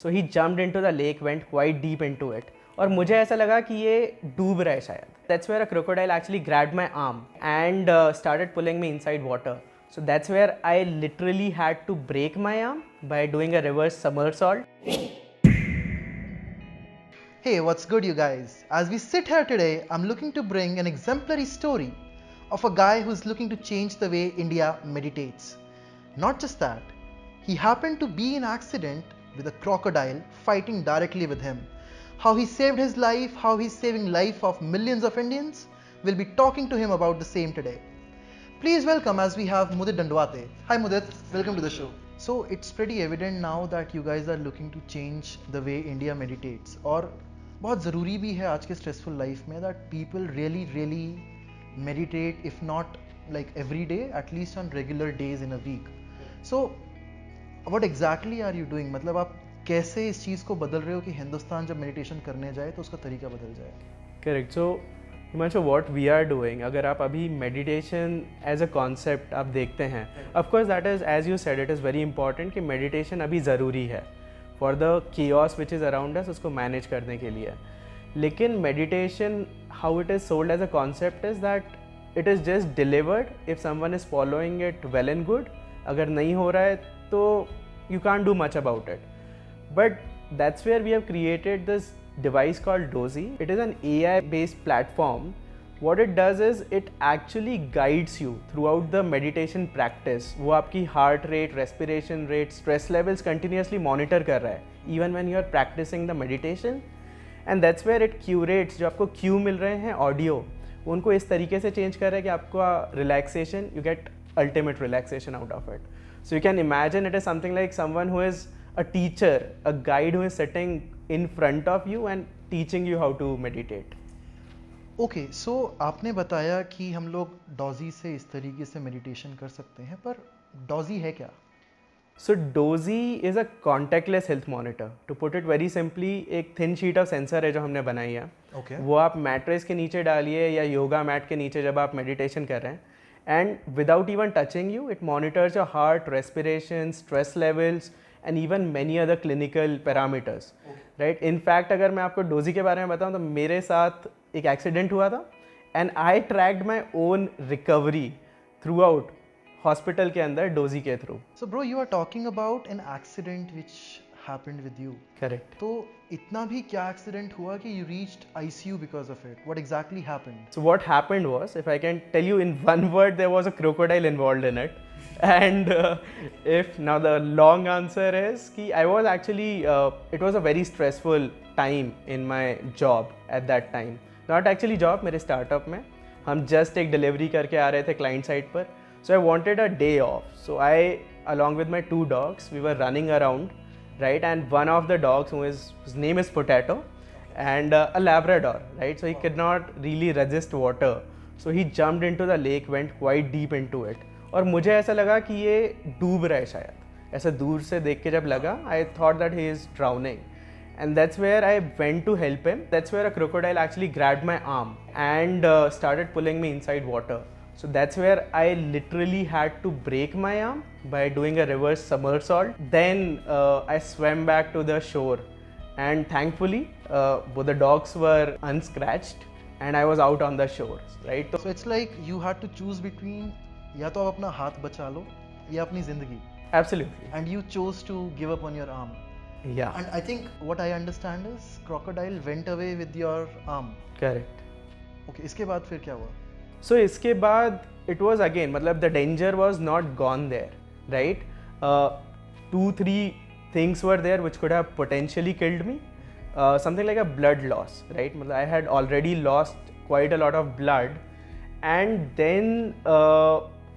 So he jumped into the lake, went quite deep into it. और मुझे ऐसा लगा कि ये डूब रहा है शायद. That's where a crocodile actually grabbed my arm and started pulling me inside water. So that's where I literally had to break my arm by doing a reverse somersault. Hey, what's good, you guys? As we sit here today, I'm looking to bring an exemplary story of a guy who's looking to change the way India meditates. Not just that, he happened to be in an accident with a crocodile fighting directly with him. How he saved his life, how he's saving life of millions of Indians, we'll be talking to him about the same today. Please welcome as we have Mudit Dandwate. Hi Mudit, welcome to the show. So it's pretty evident now that you guys are looking to change the way India meditates. और बहुत ज़रूरी भी है आज के stressful life में that people really meditate, if not like every day, at least on regular days in a week. So what exactly are you doing? मतलब आप कैसे इस चीज़ को बदल रहे हो कि हिंदुस्तान जब मेडिटेशन करने जाए तो उसका तरीका बदल जाए? Correct. So Himanshu, what we are doing, अगर आप अभी meditation as a concept आप देखते हैं, of course that is, as you said, it is very important कि meditation अभी ज़रूरी है for the chaos which is around us, उसको manage करने के लिए. लेकिन meditation, how it is sold as a concept is that it is just delivered if someone is following it well and good. अगर नहीं हो रहा है तो you can't do much about it. But that's where we have created this device called Dozy. It is an AI based platform. What it does is it actually guides you throughout the meditation practice. वो आपकी heart rate, respiration rate, stress levels continuously monitor कर रहा है even when you are practicing the meditation. And that's where it curates जो आपको cue मिल रहे हैं audio, उनको इस तरीके से change कर रहा है कि आपका relaxation, you get ultimate relaxation out of it. So you can imagine it is something like someone who is a teacher, a guide who is sitting in front of you and teaching you how to meditate. Okay, so आपने बताया कि हम लोग Doge से इस तरीके से meditation कर सकते हैं, पर डॉजी है क्या? So Dozy is a contactless health monitor. To put it very simply, एक thin sheet of sensor है जो हमने बनाई है. Okay. वो आप मैट्रेस के नीचे डालिए या योगा मैट के नीचे जब आप मेडिटेशन कर रहे हैं, and without even touching you, it monitors your heart, respiration, stress levels, and even many other clinical parameters. Right? In fact, अगर मैं आपको डोजी के बारे में बताऊं तो मेरे साथ एक एक्सीडेंट हुआ था and I tracked my own recovery throughout hospital के अंदर डोजी के through. So bro, you are talking about an accident which happened with you. Correct. तो इतना भी क्या एक्सीडेंट हुआ कि you reached ICU because of it? What exactly happened? So what happened was, if I can tell you in one word, there was a crocodile involved in it. And if now the long answer is कि I was actually, it was a very stressful time in my job at that time. Not actually job, मेरे startup में हम just एक delivery करके आ रहे थे client side पर. So I wanted a day off. So I, along with my two dogs, we were running around, right? And one of the dogs, his name is Potato, and a Labrador, right? So he could not really resist water. So he jumped into the lake, went quite deep into it. और मुझे ऐसा लगा कि ये डूब रहा है शायद. ऐसा दूर से देख के जब लगा, I thought that he is drowning. And that's where I went to help him. That's where a crocodile actually grabbed my arm and started pulling me inside water. So that's where I literally had to break my arm by doing a reverse somersault. Then I swam back to the shore, and thankfully both the dogs were unscratched and I was out on the shore, right? So it's like you had to choose between या तो आप अपना हाथ बचा लो या अपनी जिंदगी. Absolutely. And you chose to give up on your arm. Yeah. And I think what I understand is crocodile went away with your arm. Correct. Okay, इसके बाद फिर क्या हुआ? So इसके बाद it was again, मतलब the danger was not gone there, right? 2-3 things were there which could have potentially killed me. Something like a blood loss, right? मतलब I had already lost quite a lot of blood, and then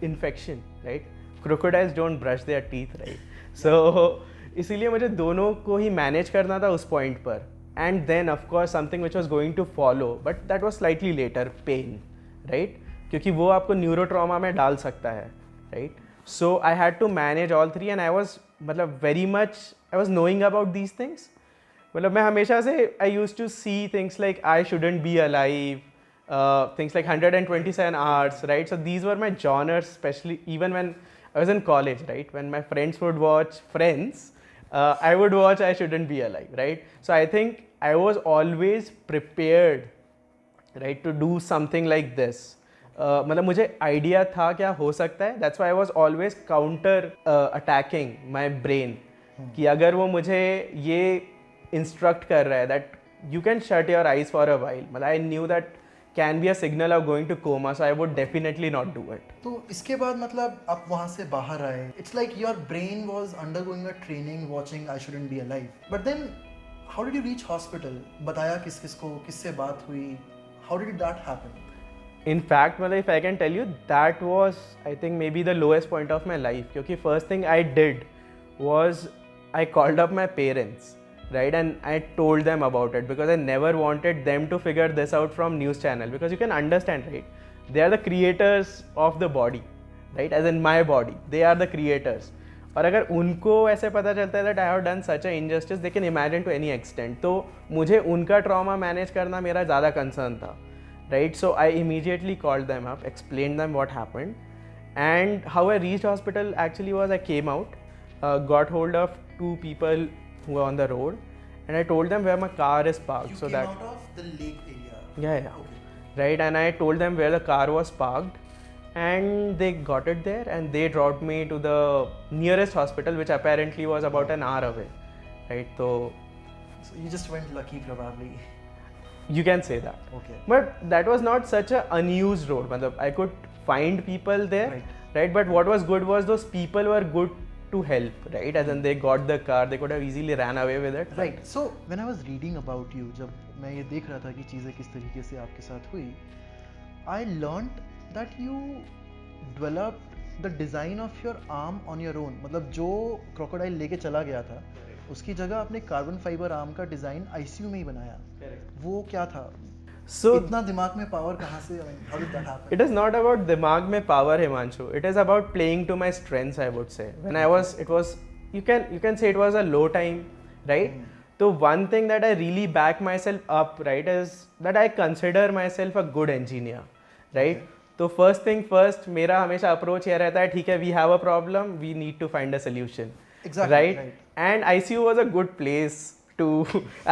infection, right? Crocodiles don't brush their teeth, right? So इसीलिए मुझे दोनों को ही manage करना था उस point पर. And then of course something which was going to follow, but that was slightly later, pain, right? क्योंकि वो आपको न्यूरो ट्रॉमा में डाल सकता है, right? So I had to manage all three, and I was मतलब very much I was knowing about these things. मतलब मैं हमेशा से I used to see things like I shouldn't be alive, things like 127 hours, right? So these were my genres, especially even when I was in college, right? When my friends would watch Friends, I would watch I Shouldn't Be Alive, right? So I think I was always prepared, right, to do something like this. मतलब मुझे idea था क्या हो सकता है, that's why I was always counter attacking my brain कि अगर वो मुझे ये इंस्ट्रक्ट कर रहा है that you can shut your eyes for a while, मतलब I knew that can be a signal of going to coma, so I would definitely not do it. तो इसके बाद मतलब आप वहाँ से बाहर आए, it's like your brain was undergoing a training watching I shouldn't be alive, but then how did you reach hospital? बताया किस किस को, किससे बात हुई, how did that happen? In fact, well, if I can tell you, that was, I think, maybe the lowest point of my life. Because first thing I did was I called up my parents, right, and I told them about it because I never wanted them to figure this out from news channel. Because you can understand, right? They are the creators of the body, right? As in my body, they are the creators. और अगर उनको ऐसे पता चलता है that I have done such a injustice, they can imagine to any extent. तो मुझे उनका trauma manage करना मेरा ज़्यादा concern था. Right, so I immediately called them up, explained them what happened, and how I reached hospital actually was I came out, got hold of two people who were on the road, and I told them where my car is parked. You so came that out of the lake area. yeah, Okay. right, and I told them where the car was parked, and they got it there, and they dropped me to the nearest hospital, which apparently was about an hour away, right? So So you just went lucky probably. you can say that. Okay. But that was not such an unused road. Matlab, I could find people there, right? But what was good was those people were good to help, right? As in they got the car, they could have easily ran away with it. Right. So when I was reading about you, जब मैं ये देख रहा था कि चीज़ें किस तरीके से आपके साथ हुई, I learned that you developed the design of your arm on your own. मतलब जो crocodile लेके चला गया था, उसकी जगह आपने कार्बन फाइबर आर्म का डिजाइन आईसीयू में ही बनाया. वो क्या था? So इतना दिमाग में पावर कहाँ से? I mean, how did that happen? it is not about dimag mein power, Himanshu. It is about playing to my strengths, I would say. When I was, it was, you can say it was a low time, right? So one thing that I really back myself up, right, is that I consider myself a good engineer, right? तो first thing first, मेरा हमेशा approach ये रहता है, ठीक है, we have a problem, we need to find a solution. Exactly. Right? And ICU was a good place to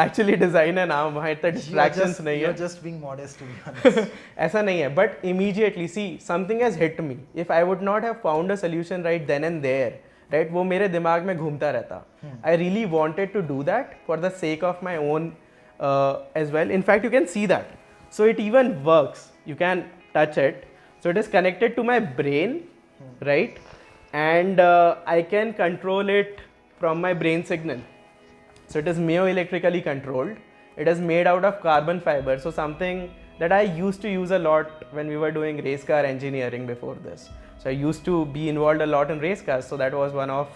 actually design an arm. वहाँ इतना distractions नहीं है. You're just being modest, to be honest. ऐसा नहीं है. But immediately, see, something has hit me. If I would not have found a solution right then and there, right, वो मेरे दिमाग में घूमता रहता. I really wanted to do that for the sake of my own as well. In fact, you can see that. So it even works. You can touch it. So it is connected to my brain, right? And I can control it from my brain signal. So it is myoelectrically controlled. It is made out of carbon fiber. So something that I used to use a lot when we were doing race car engineering before this. So I used to be involved a lot in race cars. So that was one of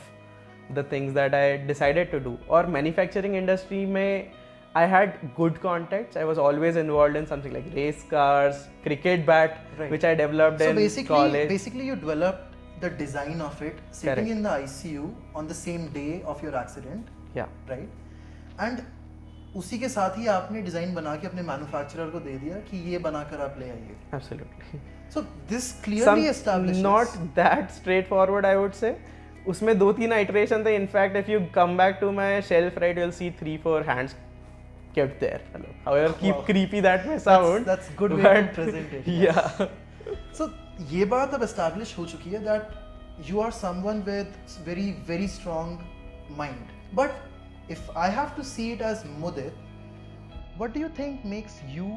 the things that I decided to do. Or manufacturing industry mein I had good contacts. I was always involved in something like race cars, cricket bat, Right. which I developed So in college. basically you developed the design of it sitting Correct. in the ICU on the same day of your accident, Yeah. right? And उसी के साथ ही आपने design बना के अपने manufacturer को दे दिया कि ये बनाकर आप ले आइए. Absolutely. So this clearly establishes not that straightforward, I would say. उसमें 2-3 iteration थे. In fact, if you come back to my shelf, right, you'll see 3-4 hands kept there. However, keep Wow. creepy that may sound. that's good way to present it. Yeah. So ये बात अब establish हो चुकी है that you are someone with very very strong mind. But if I have to see it as Mudit, what do you think makes you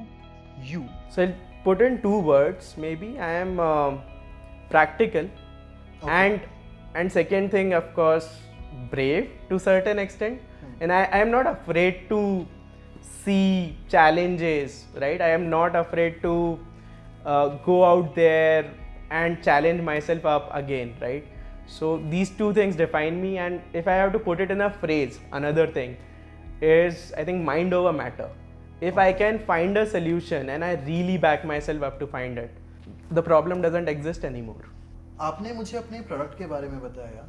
you? So I'll put in 2 words. Maybe I am practical, Okay. and second thing, of course, brave to certain extent. And I am not afraid to see challenges, right? I am not afraid to go out there and challenge myself up again, right? So these 2 things define me. And if I have to put it in a phrase, another thing is, I think, mind over matter. If I can find a solution and I really back myself up to find it, the problem doesn't exist anymore. आपने मुझे अपने product के बारे में बताया,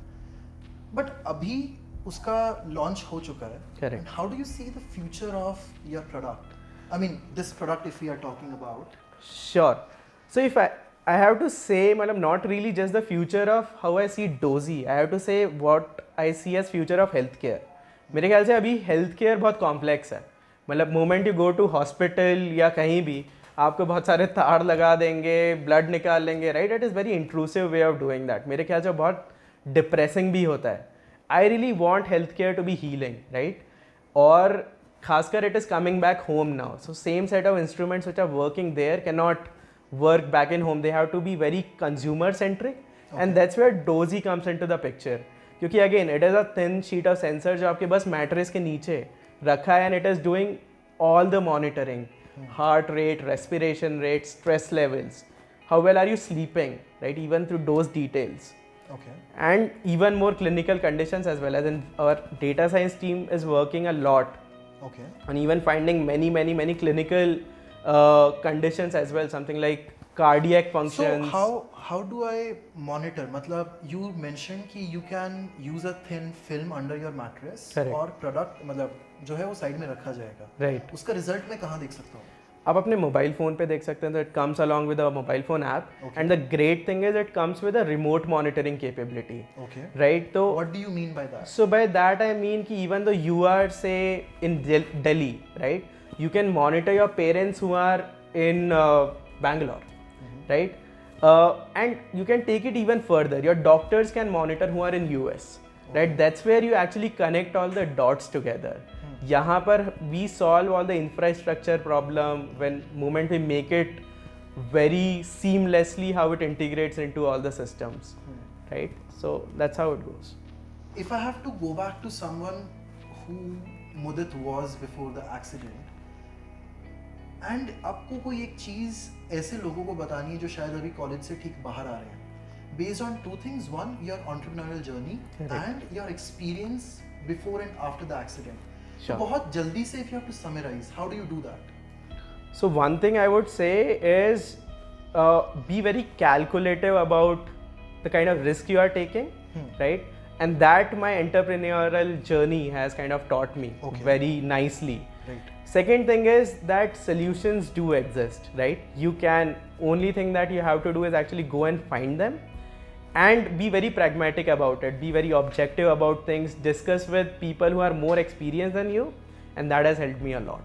but अभी उसका launch हो चुका है. Correct. How do you see the future of your product? I mean, this product, if we are talking about. Sure. So if I have to say, madam, not really just the future of how I see Dozy. I have to say what I see as future of healthcare. मेरे ख्याल से अभी healthcare बहुत complex है. मतलब moment you go to hospital या कहीं भी आपको बहुत सारे तार लगा देंगे, blood निकाल लेंगे, right? It is very intrusive way of doing that. मेरे ख्याल से बहुत depressing भी होता है. I really want healthcare to be healing, right? और खासकर it is coming back home now. So same set of instruments which are working there cannot work back in home. They have to be very consumer centric. And that's where Dozy comes into the picture. क्योंकि again it is a thin sheet of sensor जो आपके बस mattress के नीचे रखा है and it is doing all the monitoring, heart rate, respiration rate, stress levels, how well are you sleeping, right? Even through those details. Okay. And even more clinical conditions as well. As in our data science team is working a lot. Okay. And even finding many clinical conditions as well. Something like cardiac functions. So how do I monitor? मतलब you mentioned कि you can use a thin film under your mattress. Correct. और product मतलब जो है वो side में रखा जाएगा. Right. उसका रिजल्ट मैं कहाँ देख सकता हूँ? आप अपने मोबाइल फ़ोन पे देख सकते हैं. तो it comes along with a mobile phone app and the great thing is it comes with a remote monitoring capability. Okay. Right. तो What do you mean by that? so by that I mean कि even though you are say in Delhi, right, you can monitor your parents who are in Bangalore, right, and you can take it even further. Your doctors can monitor who are in US, right? That's where you actually connect all the dots together. यहाँ पर we solve all the infrastructure problem when moment we make it very seamlessly how it integrates into all the systems, right? So that's how it goes. If I have to go back to someone who Mudit was before the accident, and आपको कोई एक चीज़ ऐसे लोगों को बतानी है जो शायद अभी कॉलेज से ठीक बाहर आ रहे हैं, based on two things: one, your entrepreneurial journey, and your experience before and after the accident. Sure. तो बहुत जल्दी से if you have to summarize, how do you do that? So one thing I would say is be very calculative about the kind of risk you are taking, right? And that my entrepreneurial journey has kind of taught me very nicely. Right. Second thing is that solutions do exist, right? You can, only thing that you have to do is actually go and find them and be very pragmatic about it, be very objective about things, discuss with people who are more experienced than you, and that has helped me a lot.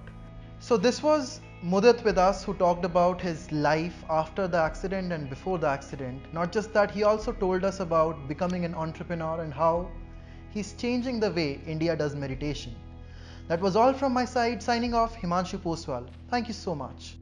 So this was Mudit with us, who talked about his life after the accident and before the accident. Not just that, he also told us about becoming an entrepreneur and how he's changing the way India does meditation. That was all from my side. Signing off, Himanshu Poswal. Thank you so much.